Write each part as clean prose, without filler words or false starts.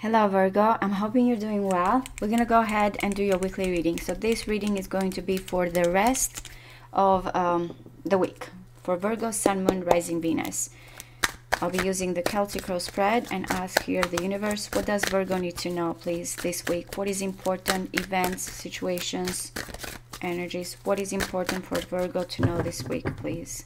Hello Virgo, I'm hoping you're doing well. We're going to go ahead and do your weekly reading. So this reading is going to be for the rest of the week. For Virgo, Sun, Moon, Rising, Venus. I'll be using the Celtic Rose spread and ask here the universe, what does Virgo need to know, please, this week? What is important? Events, situations, energies. What is important for Virgo to know this week, please?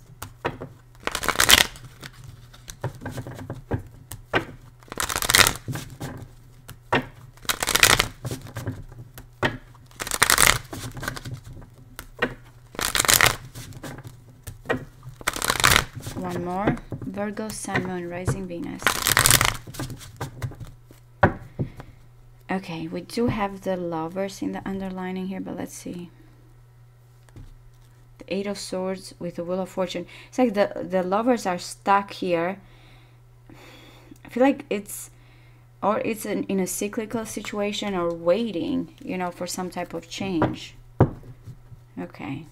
One more. Virgo, Sun, Moon, Rising, Venus. Okay, we do have the Lovers in the underlining here, but let's see. The Eight of Swords with the Wheel of Fortune. It's like the Lovers are stuck here. I feel like it's in a cyclical situation or waiting, you know, for some type of change. Okay.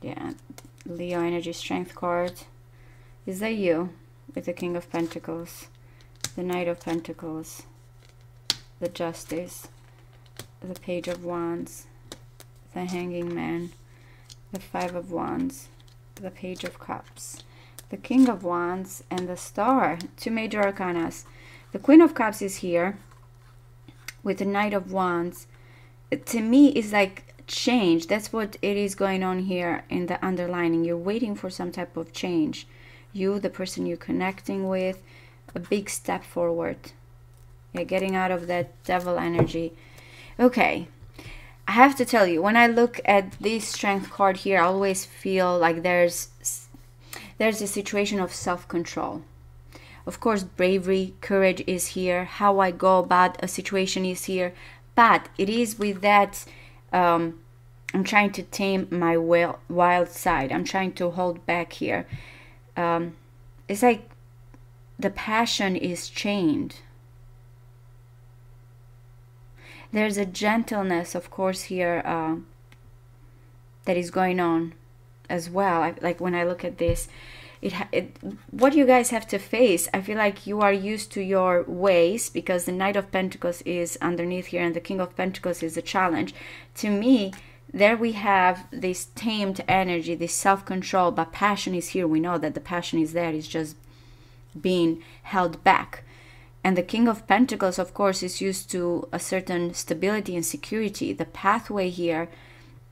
Yeah. Leo energy strength card. Is that you with the King of Pentacles, the Knight of Pentacles, the Justice, the Page of Wands, the Hanging Man, the Five of Wands, the Page of Cups, the King of Wands, and the Star. Two major arcanas. The Queen of Cups is here with the Knight of Wands. To me, it's like change. That's what it is going on here in the underlining. You're waiting for some type of change. You, the person you're connecting with, a big step forward. Yeah, getting out of that devil energy. Okay, I have to tell you, when I look at this strength card here, I always feel like there's a situation of self-control. Of course, bravery, courage is here. How I go about a situation is here. But it is with that I'm trying to tame my wild side. I'm trying to hold back here. It's like the passion is chained. There's a gentleness, of course, here that is going on as well. Like when I look at this, what you guys have to face, I feel like you are used to your ways because the Knight of Pentacles is underneath here and the King of Pentacles is a challenge. To me, there we have this tamed energy, this self-control, but passion is here. We know that the passion is there. It's just being held back. And the King of Pentacles, of course, is used to a certain stability and security. The pathway here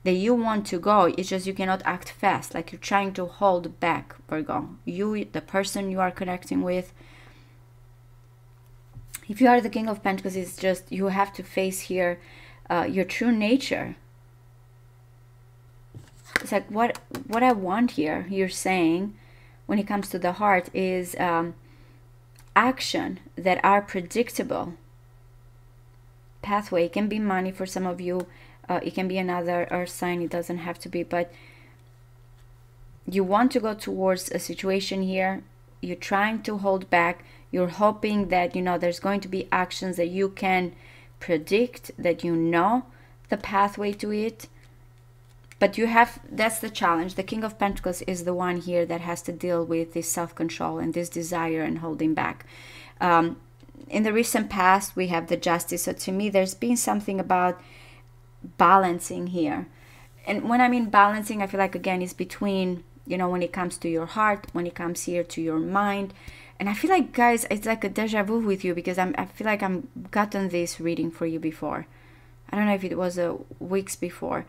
that you want to go, it's just you cannot act fast. Like you're trying to hold back, Virgo. You, the person you are connecting with. If you are the King of Pentacles, it's just you have to face here your true nature. It's like what I want here, you're saying, when it comes to the heart, is action that are predictable. Pathway, it can be money for some of you. It can be another earth sign. It doesn't have to be, but you want to go towards a situation here. You're trying to hold back. You're hoping that, you know, there's going to be actions that you can predict, that you know the pathway to it. But you have, that's the challenge. The King of Pentacles is the one here that has to deal with this self-control and this desire and holding back. In the recent past, we have the Justice. So to me, there's been something about balancing here. And when I mean balancing, I feel like, again, it's between, you know, when it comes to your heart, when it comes here to your mind. And I feel like, guys, it's like a deja vu with you because I feel like I'm gotten this reading for you before. I don't know if it was weeks before.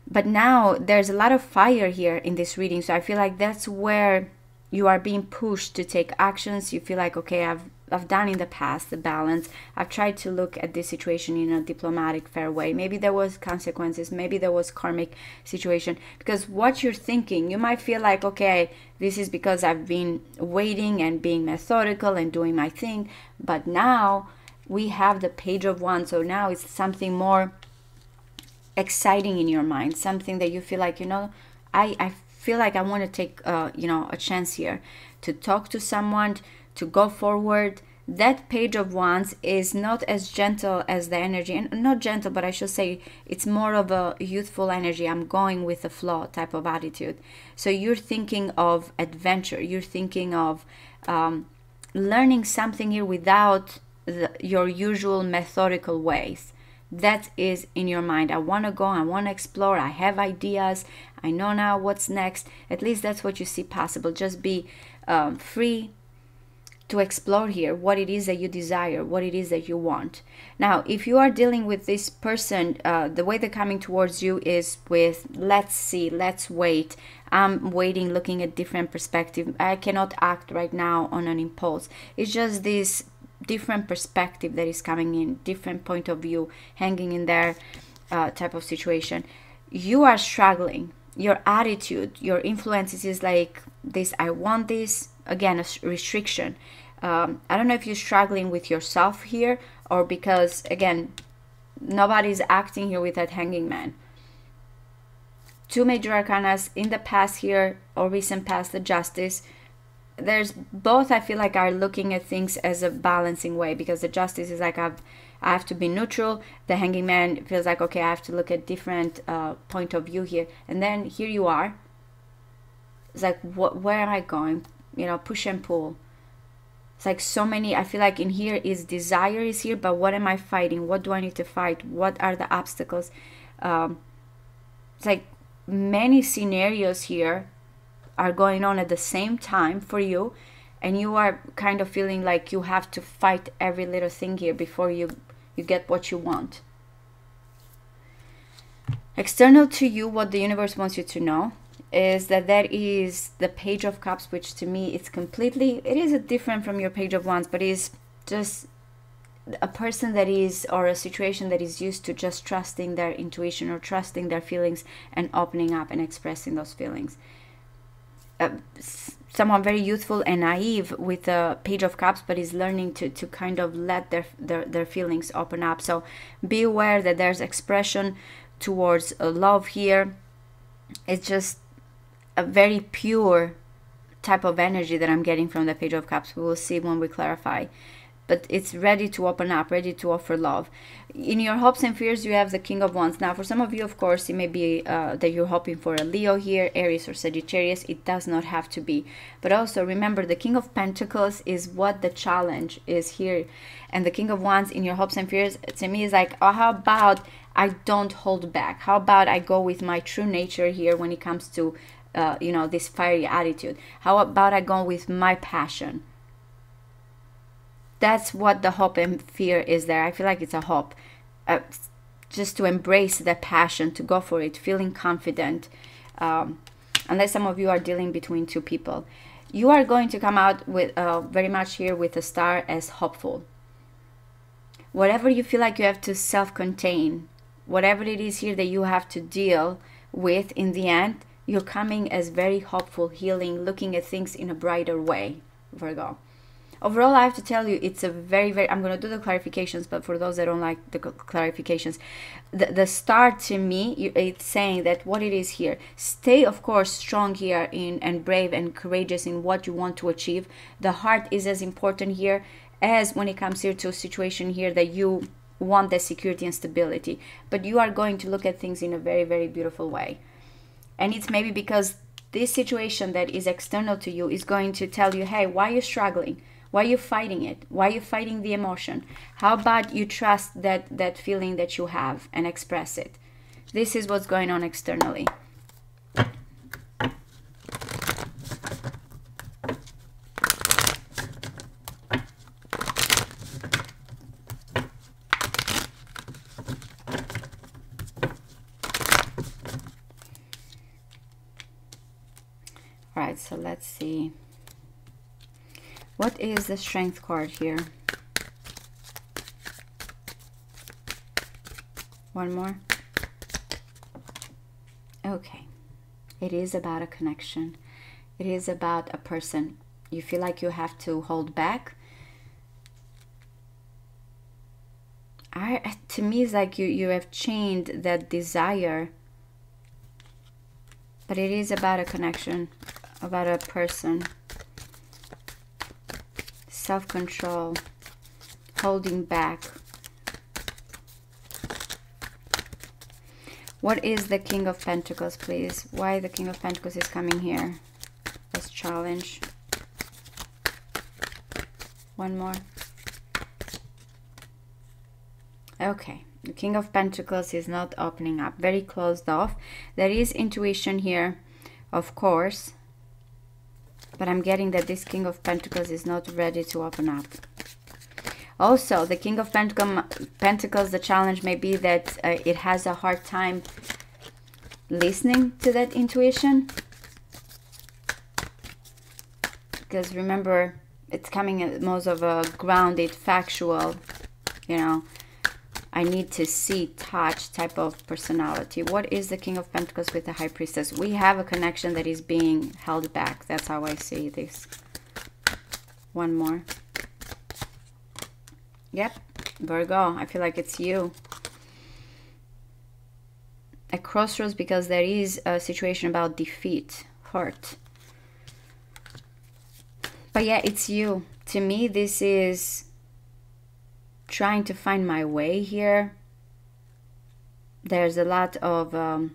But now there's a lot of fire here in this reading. So I feel like that's where you are being pushed to take actions. You feel like, okay, I've done in the past the balance. I've tried to look at this situation in a diplomatic, fair way. Maybe there was consequences. Maybe there was karmic situation. Because what you're thinking, you might feel like, okay, this is because I've been waiting and being methodical and doing my thing. But now we have the Page of Wands. So now it's something more exciting in your mind, something that you feel like, you know, I feel like I want to take you know, a chance here to talk to someone, to go forward. That Page of Wands is not as gentle as the energy, and not gentle, but I should say it's more of a youthful energy. I'm going with the flow type of attitude. So you're thinking of adventure, you're thinking of learning something here without your usual methodical ways. That is in your mind. I want to go, I want to explore, I have ideas, I know now what's next. At least that's what you see possible. Just be free to explore here what it is that you desire, what it is that you want. Now, if you are dealing with this person, the way they're coming towards you is with, let's see, let's wait. I'm waiting, looking at different perspective. I cannot act right now on an impulse. It's just this different perspective that is coming in, different point of view hanging in there, type of situation. You are struggling. Your attitude, your influences is like this, I want this, again, a restriction. I don't know if you're struggling with yourself here, or because, again, nobody's acting here with that Hanging Man. Two major arcanas in the past here, or recent past, the Justice. There's both, I feel like, are looking at things as a balancing way, because the Justice is like, I have to be neutral. The Hanging Man feels like, okay, I have to look at different point of view here. And then here you are. It's like, where am I going? You know, push and pull. It's like so many, I feel like in here is desire is here, but what am I fighting? What do I need to fight? What are the obstacles? It's like many scenarios here are going on at the same time for you, and you are kind of feeling like you have to fight every little thing here before you get what you want. External to you, what the universe wants you to know is that there is the Page of Cups, which to me it's completely, it is different from your Page of Wands, but is just a person that is, or a situation that is used to just trusting their intuition or trusting their feelings and opening up and expressing those feelings. Someone very youthful and naive with the Page of Cups, but is learning to kind of let their feelings open up. So be aware that there's expression towards love here. It's just a very pure type of energy that I'm getting from the Page of Cups. We will see when we clarify. But it's ready to open up, ready to offer love. In your hopes and fears, you have the King of Wands. Now, for some of you, of course, it may be that you're hoping for a Leo here, Aries or Sagittarius. It does not have to be. But also, remember, the King of Pentacles is what the challenge is here. And the King of Wands in your hopes and fears, to me, is like, oh, how about I don't hold back? How about I go with my true nature here when it comes to, you know, this fiery attitude? How about I go with my passion? That's what the hope and fear is there. I feel like it's a hope. Just to embrace the passion, to go for it, feeling confident. Unless some of you are dealing between two people. You are going to come out with very much here with a star as hopeful. Whatever you feel like you have to self-contain, whatever it is here that you have to deal with in the end, you're coming as very hopeful, healing, looking at things in a brighter way, Virgo. Overall, I have to tell you, it's a very, very, I'm going to do the clarifications, but for those that don't like the clarifications, the star to me, it's saying that what it is here, stay, of course, strong here and brave and courageous in what you want to achieve. The heart is as important here as when it comes here to a situation here that you want the security and stability. But you are going to look at things in a very, very beautiful way. And it's maybe because this situation that is external to you is going to tell you, hey, why are you struggling? Why are you fighting it? Why are you fighting the emotion? How about you trust that feeling that you have and express it? This is what's going on externally. All right, so let's see. What is the Strength card here? One more. Okay. It is about a connection. It is about a person. You feel like you have to hold back. To me, it's like you have chained that desire. But it is about a connection, about a person. Self-control, holding back. What is the King of Pentacles, please? Why the King of Pentacles is coming here? Let's challenge. One more. Okay, the King of Pentacles is not opening up, very closed off. There is intuition here, of course, but I'm getting that this King of Pentacles is not ready to open up. Also, the King of Pentacles, the challenge may be that it has a hard time listening to that intuition. Because remember, it's coming as most of a grounded, factual, you know, I need to see, touch type of personality. What is the King of Pentacles with the High Priestess? We have a connection that is being held back. That's how I see this. One more. Yep, Virgo, I feel like it's you. A crossroads, because there is a situation about defeat, hurt. But yeah, it's you. To me, this is trying to find my way here. There's a lot of I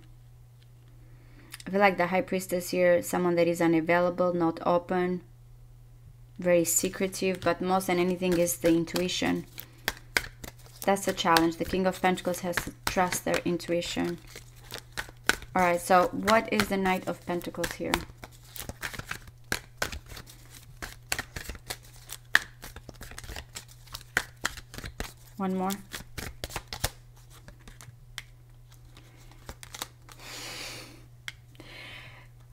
feel like the High Priestess here, someone that is unavailable, not open, very secretive, but most than anything is the intuition. That's a challenge. The King of Pentacles has to trust their intuition. All right, so what is the Knight of Pentacles here? One more.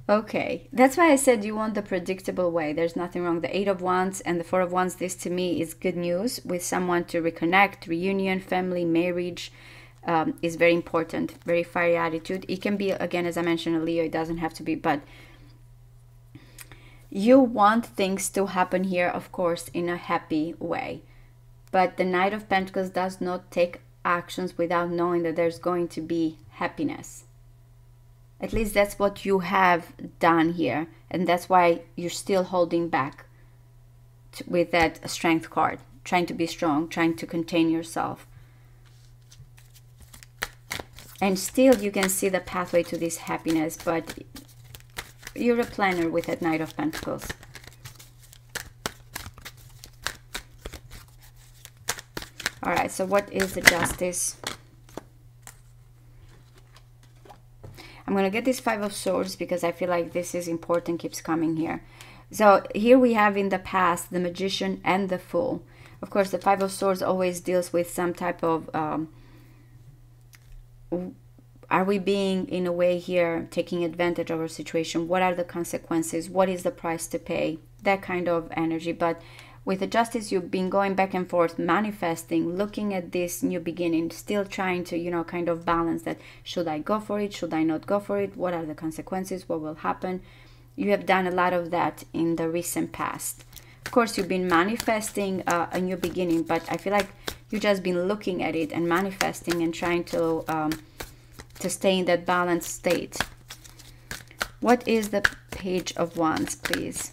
Okay, that's why I said you want the predictable way. There's nothing wrong. The Eight of Wands and the Four of Wands, this to me is good news with someone to reconnect, reunion, family, marriage is very important. Very fiery attitude. It can be, again, as I mentioned, a Leo. It doesn't have to be, but you want things to happen here, of course, in a happy way. But the Knight of Pentacles does not take actions without knowing that there's going to be happiness. At least that's what you have done here. And that's why you're still holding back with that Strength card. Trying to be strong, trying to contain yourself. And still you can see the pathway to this happiness, but you're a planner with that Knight of Pentacles. All right, so what is the Justice? I'm going to get this Five of Swords because I feel like this is important, keeps coming here. So here we have in the past the Magician and the Fool. Of course, the Five of Swords always deals with some type of... are we being, in a way here, taking advantage of our situation? What are the consequences? What is the price to pay? That kind of energy. But with the Justice, you've been going back and forth, manifesting, looking at this new beginning, still trying to, you know, kind of balance that. Should I go for it? Should I not go for it? What are the consequences? What will happen? You have done a lot of that in the recent past. Of course, you've been manifesting a new beginning, but I feel like you've just been looking at it and manifesting and trying to stay in that balanced state. What is the Page of Wands, please?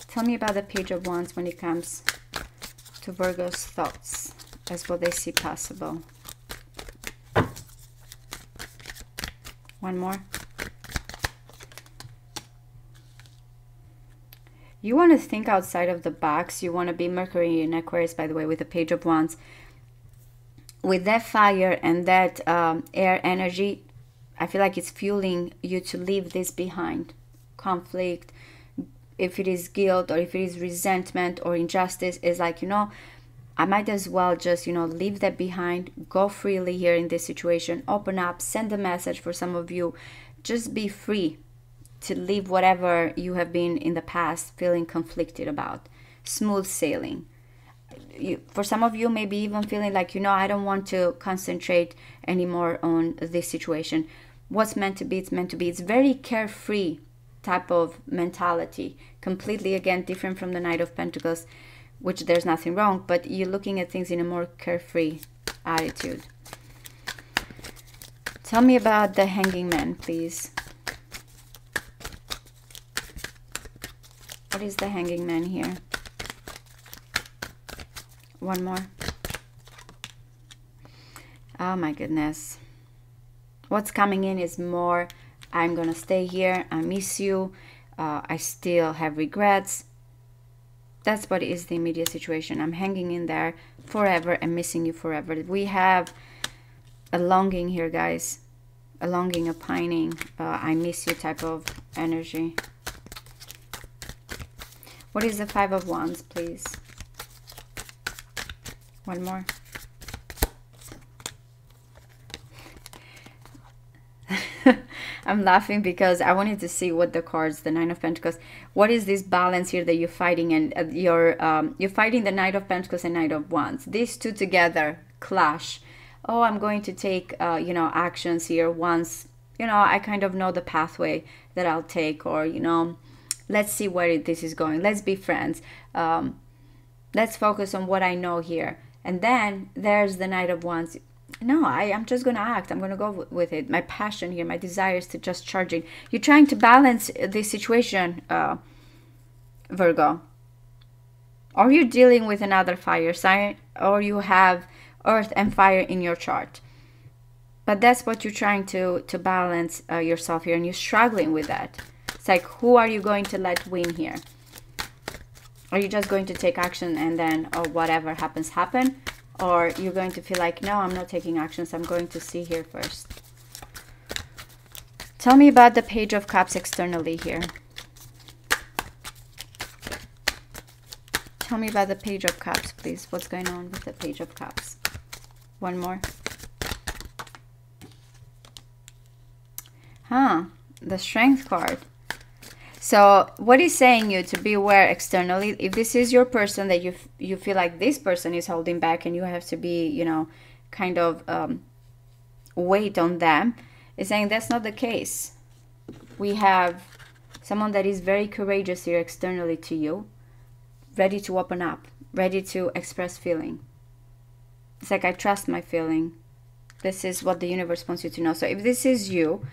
Tell me about the Page of Wands when it comes to Virgo's thoughts as what they see possible. One more. You want to think outside of the box. You want to be Mercury in Aquarius, by the way, with the Page of Wands. With that fire and that air energy, I feel like it's fueling you to leave this behind. Conflict, if it is guilt or if it is resentment or injustice, is like, you know, I might as well just, you know, leave that behind, go freely here in this situation, open up, send a message for some of you, just be free to leave whatever you have been in the past feeling conflicted about. Smooth sailing. For some of you, maybe even feeling like, you know, I don't want to concentrate anymore on this situation. What's meant to be, it's meant to be. It's very carefree type of mentality, completely, again, different from the Knight of Pentacles, which there's nothing wrong, but you're looking at things in a more carefree attitude. Tell me about the Hanging Man, please. What is the Hanging Man here? One more. Oh my goodness. What's coming in is more, I'm gonna stay here, I miss you. I still have regrets. That's what is the immediate situation. I'm hanging in there forever and missing you forever. We have a longing here, guys. A longing, a pining, I miss you type of energy. What is the Five of Wands, please? One more. I'm laughing because I wanted to see what the cards, the Nine of Pentacles, what is this balance here that you're fighting, and you're fighting the Knight of Pentacles and Knight of Wands. These two together clash. Oh, I'm going to take, you know, actions here once, you know, I kind of know the pathway that I'll take, or, you know, let's see where this is going. Let's be friends. Let's focus on what I know here. And then there's the Knight of Wands. No, I'm just going to act. I'm going to go with it. My passion here, my desire is to just charging. You're trying to balance this situation, Virgo. Or you're dealing with another fire sign, or you have earth and fire in your chart. But that's what you're trying to balance yourself here, and you're struggling with that. It's like, who are you going to let win here? Are you just going to take action and then, oh, whatever happens, happen? Or you're going to feel like, no, I'm not taking actions. I'm going to see here first. Tell me about the Page of Cups externally here. Tell me about the Page of Cups, please. What's going on with the Page of Cups? One more. The Strength card. So what is saying you to be aware externally, if this is your person that you feel like this person is holding back and you have to be, you know, kind of wait on them, is saying that's not the case. We have someone that is very courageous here externally to you, ready to open up, ready to express feeling. It's like, I trust my feeling. This is what the universe wants you to know. So if this is you,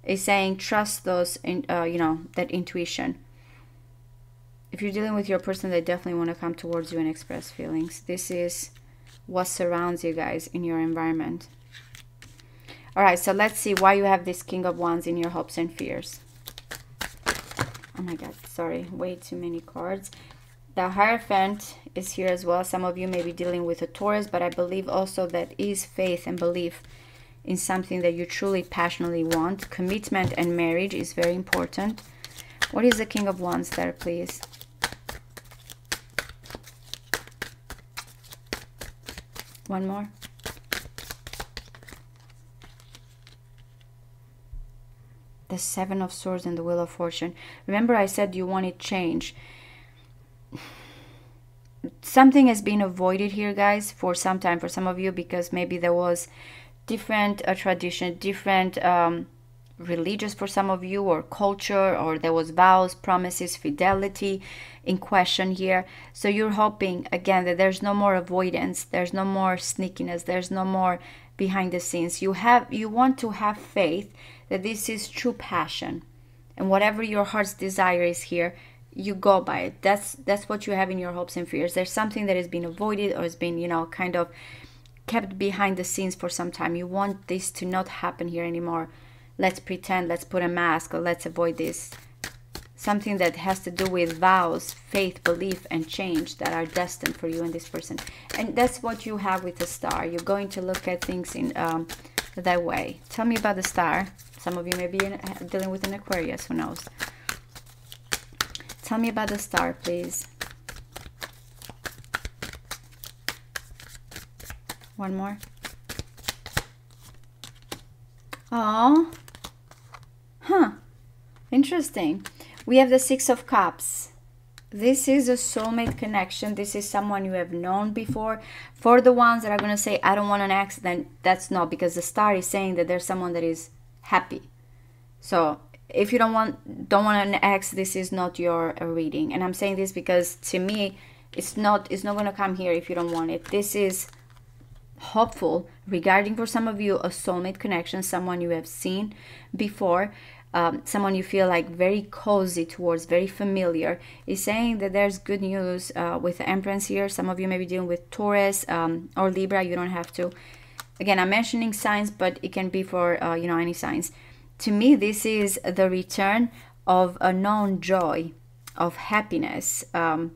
it's saying trust those, you know, that intuition. If you're dealing with your person, they definitely want to come towards you and express feelings. This is what surrounds you guys in your environment. All right, so let's see why you have this King of Wands in your hopes and fears. Oh my God, sorry, way too many cards. The Hierophant is here as well. Some of you may be dealing with a Taurus, but I believe also that is faith and belief in something that you truly passionately want. Commitment and marriage is very important. What is the King of Wands there, please? One more. The Seven of Swords and the Wheel of Fortune. Remember I said you wanted change. Something has been avoided here, guys, for some time, for some of you, because maybe there was different tradition, different religious for some of you, or culture, or there was vows, promises, fidelity in question here. So you're hoping again that there's no more avoidance, there's no more sneakiness, there's no more behind the scenes. You want to have faith that this is true passion, and whatever your heart's desire is here, you go by it. That's what you have in your hopes and fears. There's something that has been avoided or has been, you know, kind of kept behind the scenes for some time. You want this to not happen here anymore. Let's pretend, let's put a mask, or let's avoid this. Something that has to do with vows, faith, belief, and change that are destined for you and this person. And that's what you have with the Star. You're going to look at things in that way. Tell me about the Star. Some of you may be dealing with an Aquarius, who knows. Tell me about the Star, please. One more. Oh, interesting. We have the Six of Cups. This is a soulmate connection. This is someone you have known before. For the ones that are going to say, I don't want an ex, then that's not, because the Star is saying that there's someone that is happy. So if you don't want an ex, this is not your reading. And I'm saying this because to me, it's not going to come here if you don't want it. This is hopeful regarding, for some of you, a soulmate connection, someone you have seen before, someone you feel like very cozy towards, very familiar. Is saying that there's good news with the Empress here. Some of you may be dealing with Taurus or Libra. You don't have to. Again, I'm mentioning signs, but it can be for you know, any signs. To me, this is the return of a known joy, of happiness, of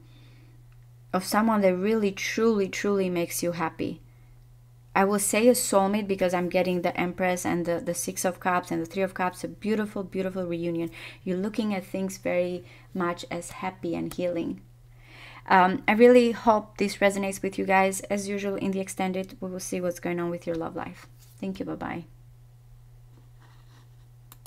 someone that really, truly, truly makes you happy. I will say a soulmate because I'm getting the Empress and the Six of Cups and the Three of Cups. A beautiful, beautiful reunion. You're looking at things very much as happy and healing. I really hope this resonates with you guys. As usual, in the extended, we will see what's going on with your love life. Thank you. Bye-bye.